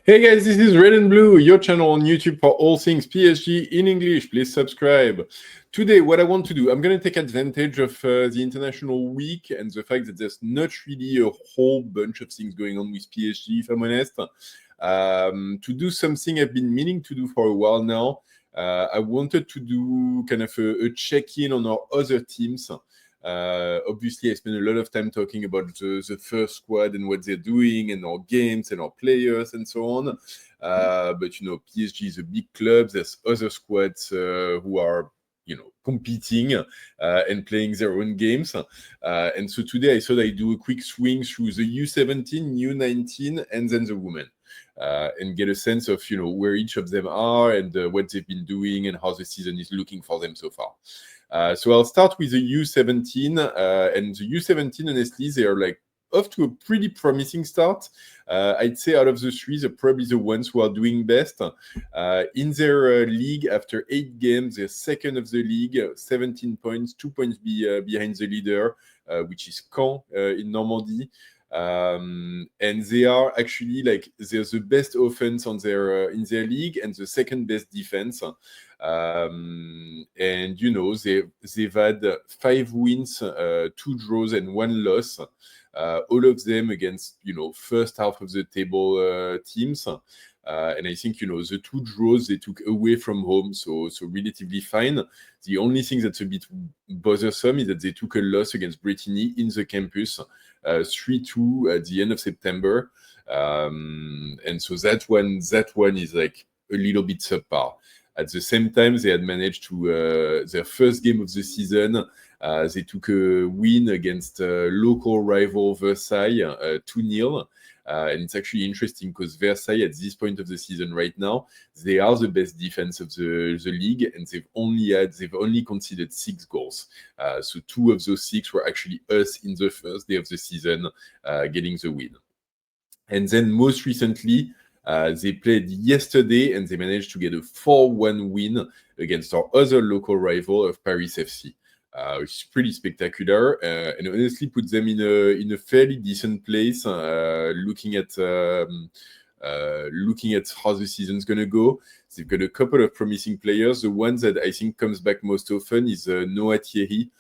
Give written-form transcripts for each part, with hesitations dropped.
Hey guys, this is Red and Blue, your channel on YouTube for all things PSG in English. Please subscribe. Today, what I want to do, I'm going to take advantage of the International Week and the fact that there's not really a whole bunch of things going on with PSG, if I'm honest, to do something I've been meaning to do for a while now. I wanted to do kind of a check-in on our other teams. Obviously, I spent a lot of time talking about the first squad and what they're doing and our games and our players and so on. But, you know, PSG is a big club. There's other squads who are, you know, competing and playing their own games. And so today I thought I'd do a quick swing through the U17, U19, and then the women. And get a sense of, you know, where each of them are and what they've been doing and how the season is looking for them so far. So I'll start with the U17, and the U17, honestly, they are like off to a pretty promising start. I'd say out of the three, they're probably the ones who are doing best. In their league, after 8 games, they're second of the league, 17 points, 2 points behind the leader, which is Caen in Normandy. And they are actually like they're the best offense on their in their league and the second best defense. And you know they've had 5 wins, 2 draws, and 1 loss. All of them against, you know, first half of the table teams. And I think, you know, the 2 draws they took away from home, so relatively fine. The only thing that's a bit bothersome is that they took a loss against Brétigny in the campus, 3-2 at the end of September. And so that one is like a little bit subpar. At the same time, they had managed to their first game of the season. They took a win against local rival Versailles, 2-0. And it's actually interesting because Versailles, at this point of the season right now, they are the best defense of the league, and they've only conceded 6 goals. So 2 of those 6 were actually us in the first day of the season, getting the win. And then most recently, they played yesterday and they managed to get a 4-1 win against our other local rival of Paris FC. Which is pretty spectacular, and honestly put them in a fairly decent place. Looking at how the season's gonna go, they've got a couple of promising players. The one that I think comes back most often is Noah Thierry,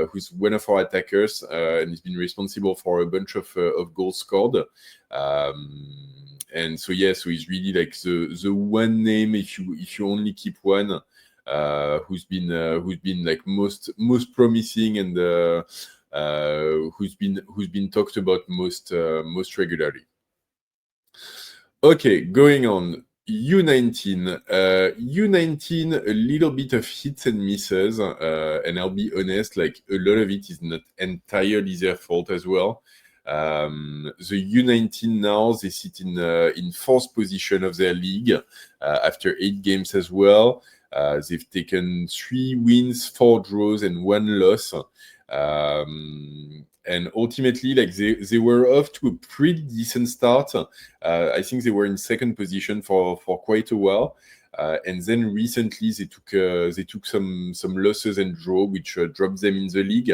who's one of our attackers, and he's been responsible for a bunch of goals scored. And so so he's really like the one name if you only keep one. Who's been like most promising and who's been talked about most regularly. Okay, going on. U19, a little bit of hits and misses, and I'll be honest, like a lot of it is not entirely their fault as well. The U19 now, they sit in 4th position of their league after 8 games as well. They've taken 3 wins, 4 draws, and 1 loss. And ultimately, like they were off to a pretty decent start. I think they were in 2nd position for quite a while. And then recently they took some losses and draw, which dropped them in the league.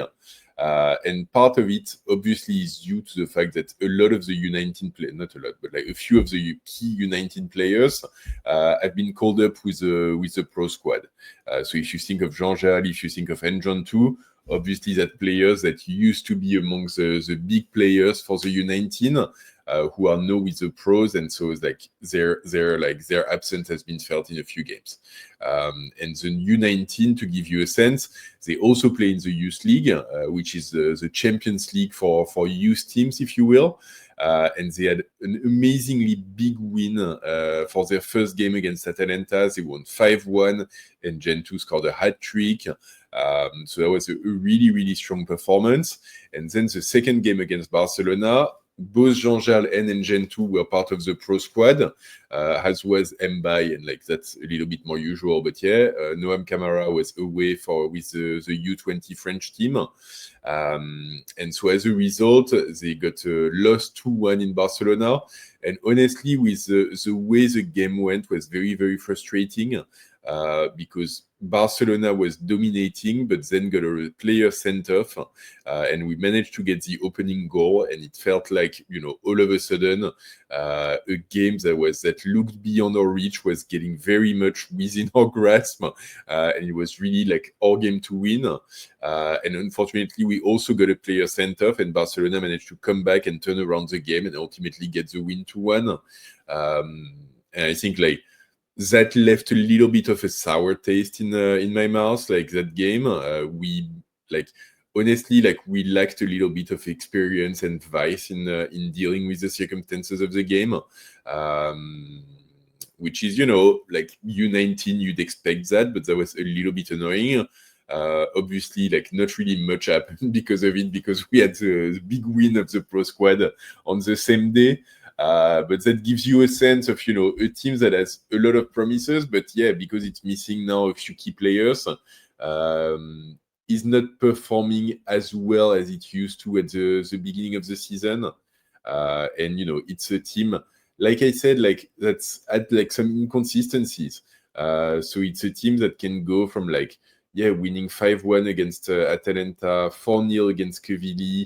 And part of it obviously is due to the fact that a lot of the U19 players, not a lot, but like a few of the key U19 players have been called up with the pro squad. So if you think of Jean-Jal, if you think of Njon too, obviously that players that used to be amongst the big players for the U19 who are now with the pros, and so it's like their absence has been felt in a few games. And the U19, to give you a sense, they also play in the Youth League, which is the Champions League for youth teams, if you will. And they had an amazingly big win for their first game against Atalanta. They won 5-1, and Gen2 scored a hat-trick. So that was a really, really strong performance. And then the second game against Barcelona, both Jean-Jal and Gen2 were part of the pro squad, as was Mbaye, and like that's a little bit more usual. But Noam Camara was away with the U20 French team. And so as a result, they got lost 2-1 in Barcelona. And honestly, with the way the game went was very, very frustrating. because Barcelona was dominating, but then got a player sent off, and we managed to get the opening goal, and it felt like, all of a sudden, a game that looked beyond our reach was getting very much within our grasp, and it was really like our game to win. And unfortunately, we also got a player sent off, and Barcelona managed to come back and turn around the game and ultimately get the win 2-1. And I think like that left a little bit of a sour taste in my mouth. Like that game, we like honestly like we lacked a little bit of experience and vice in dealing with the circumstances of the game. Which is, like U19, you'd expect that, but that was a little bit annoying. Obviously, like not really much happened because of it, because we had the big win of the pro squad on the same day. But that gives you a sense of, a team that has a lot of promises, but yeah, because it's missing now a few key players, is not performing as well as it used to at the beginning of the season. And, it's a team, like I said, like that's at like some inconsistencies. So it's a team that can go from like, winning 5-1 against Atalanta, 4-0 against Creil,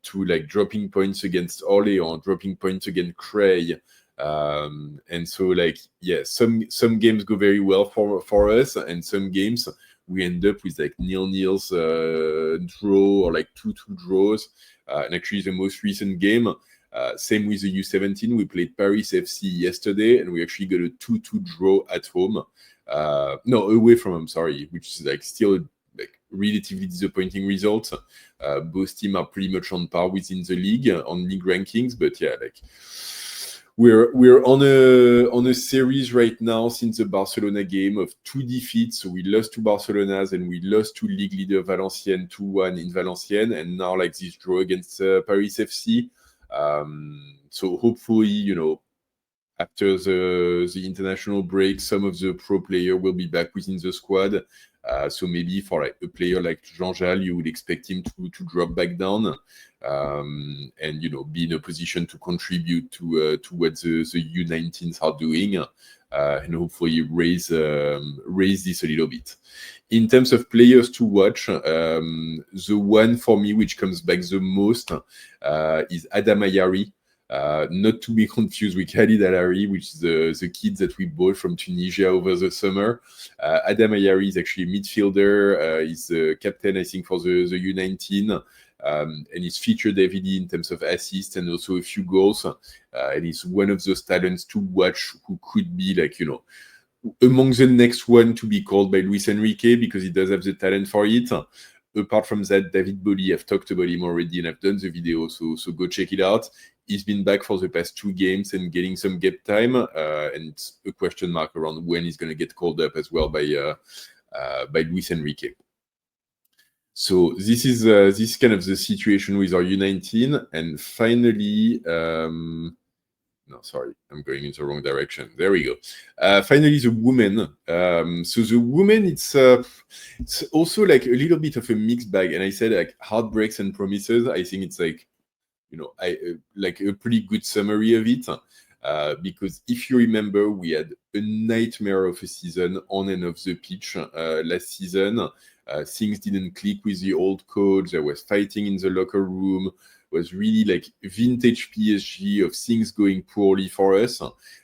to like dropping points against Orléans, dropping points against Creil. And so like, some games go very well for us, and some games we end up with like 0-0s draw, or like 2-2 draws. And actually the most recent game, same with the U17, we played Paris FC yesterday, and we actually got a 2-2 draw at home. No, away from home, sorry, which is like still like relatively disappointing results. Both teams are pretty much on par within the league on league rankings, but yeah, like we're on a series right now since the Barcelona game of 2 defeats. So we lost to Barcelona's, and we lost to league leader Valenciennes 2-1 in Valenciennes, and now like this draw against Paris FC. So hopefully, after the international break, some of the pro player will be back within the squad. So maybe for like a player like Jean-Jal, you would expect him to drop back down, and be in a position to contribute to what the U19s are doing, and hopefully raise this a little bit. In terms of players to watch, the one for me which comes back the most is Adam Ayari. Not to be confused with Khalid Al-Ahri, which is the kid that we bought from Tunisia over the summer. Adam Ayari is actually a midfielder. He's the captain, I think, for the U19. And he's featured heavily in terms of assists and also a few goals. And he's one of those talents to watch who could be like, among the next one to be called by Luis Enrique, because he does have the talent for it. Apart from that, David Bolly, I've talked about him already and I've done the video, so go check it out. He's been back for the past 2 games and getting some game time, and it's a question mark around when he's going to get called up as well by Luis Enrique. So this is kind of the situation with our U19, and finally, no, sorry, I'm going in the wrong direction. There we go. Finally, the women. So the women, it's also like a little bit of a mixed bag. And I said like heartbreaks and promises. I think it's like, like a pretty good summary of it. Because if you remember, we had a nightmare of a season on and off the pitch last season. Things didn't click with the old coach. There was fighting in the locker room. Was really like vintage PSG of things going poorly for us.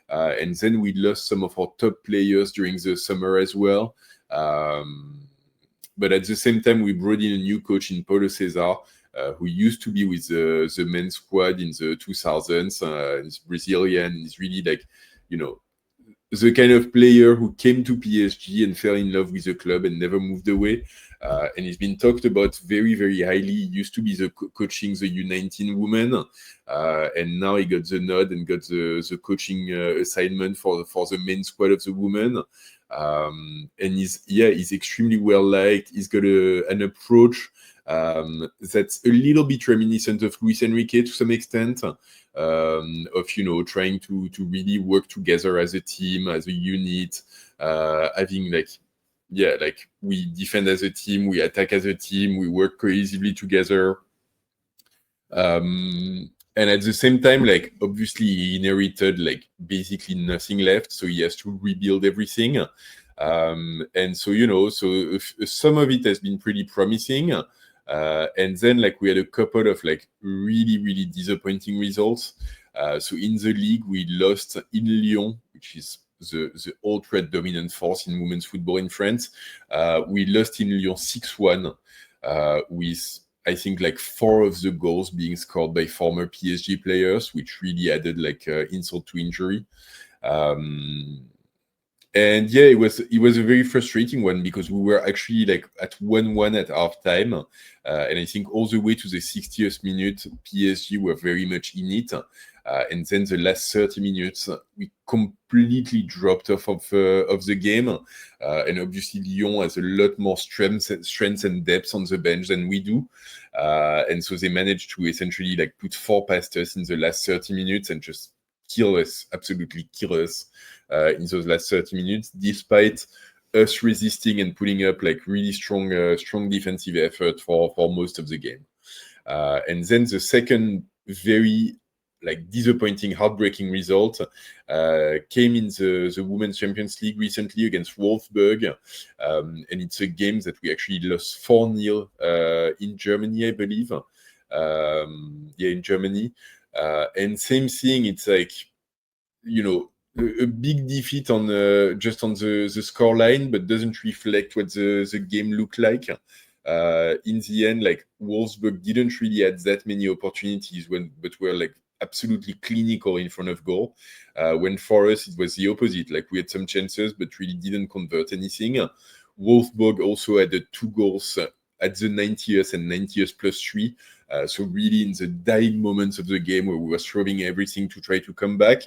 And then we lost some of our top players during the summer as well. But at the same time, we brought in a new coach in Paulo César, who used to be with the men's squad in the 2000s. He's Brazilian. He's really like, the kind of player who came to PSG and fell in love with the club and never moved away. And he's been talked about very, very highly. He used to be coaching the U19 women, and now he got the nod and got the coaching assignment for the main squad of the women. And he's extremely well liked. He's got an approach that's a little bit reminiscent of Luis Enrique to some extent, of trying to really work together as a team, as a unit, having like we defend as a team, we attack as a team, we work cohesively together. And And at the same time, like obviously he inherited like basically nothing left, so he has to rebuild everything. And so so some of it has been pretty promising, and then like we had a couple of like really disappointing results. So in the league, we lost in Lyon, which is the ultra dominant force in women's football in France. We lost in Lyon 6-1, with I think like 4 of the goals being scored by former PSG players, which really added like insult to injury. And yeah, it was a very frustrating one because we were actually like at 1-1 at half time, and I think all the way to the 60th minute, PSG were very much in it, and then the last 30 minutes we completely dropped off of the game, and obviously Lyon has a lot more strength and depth on the bench than we do, and so they managed to essentially like put 4 past us in the last 30 minutes and just absolutely kill us in those last 30 minutes, despite us resisting and putting up like really strong defensive effort for most of the game. And then the second very like disappointing, heartbreaking result came in the Women's Champions League recently against Wolfsburg, and it's a game that we actually lost 4-0 in Germany, I believe. In Germany. And same thing, it's like, a big defeat on just on the scoreline, but doesn't reflect what the game looked like. In the end, like Wolfsburg didn't really have that many opportunities but were like absolutely clinical in front of goal. When for us, it was the opposite. Like we had some chances, but really didn't convert anything. Wolfsburg also had 2 goals at the 90th and 90th plus 3. So really in the dying moments of the game where we were throwing everything to try to come back.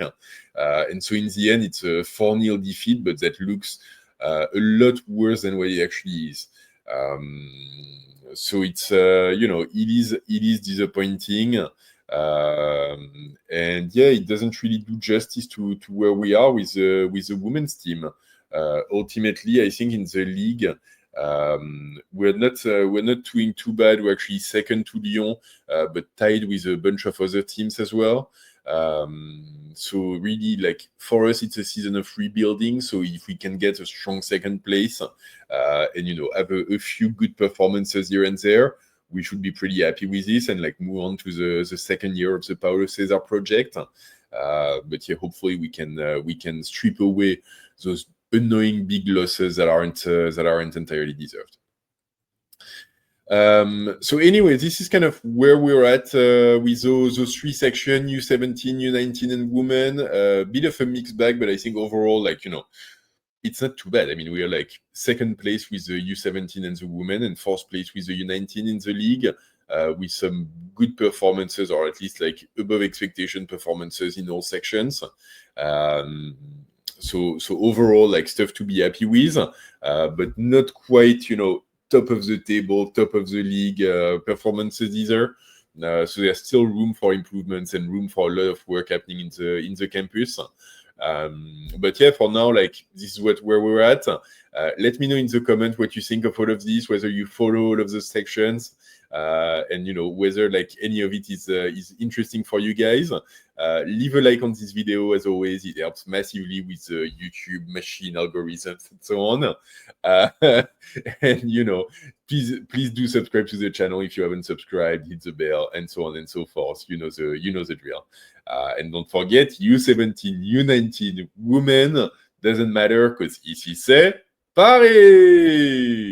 And so in the end, it's a 4-0 defeat, but that looks a lot worse than what it actually is. So it's, it is disappointing. And yeah, it doesn't really do justice to where we are with the women's team. Ultimately, I think in the league, we're not doing too bad. We're actually second to Lyon, but tied with a bunch of other teams as well. So really, like for us, it's a season of rebuilding. So if we can get a strong second place, and have a few good performances here and there, we should be pretty happy with this and like move on to the second year of the Paulo César project. But yeah, hopefully we can strip away those annoying big losses that aren't entirely deserved. So anyway, this is kind of where we're at with those 3 sections: U17, U19, and Women. A bit of a mixed bag, but I think overall, like it's not too bad. I mean, we are like second place with the U17 and the Women, and 4th place with the U19 in the league, with some good performances, or at least like above expectation performances in all sections. So overall, like stuff to be happy with, but not quite, top of the table, top of the league performances either. So there's still room for improvements and room for a lot of work happening in the campus. But yeah, for now, like this is where we're at. Let me know in the comment what you think of all of this, whether you follow all of the sections, and whether like any of it is interesting for you guys. Leave a like on this video. As always, it helps massively with the YouTube machine algorithms and so on. And please do subscribe to the channel if you haven't subscribed. Hit the bell and so on and so forth. You know the drill. And don't forget, U17, U19, women, doesn't matter, because ici c'est Paris!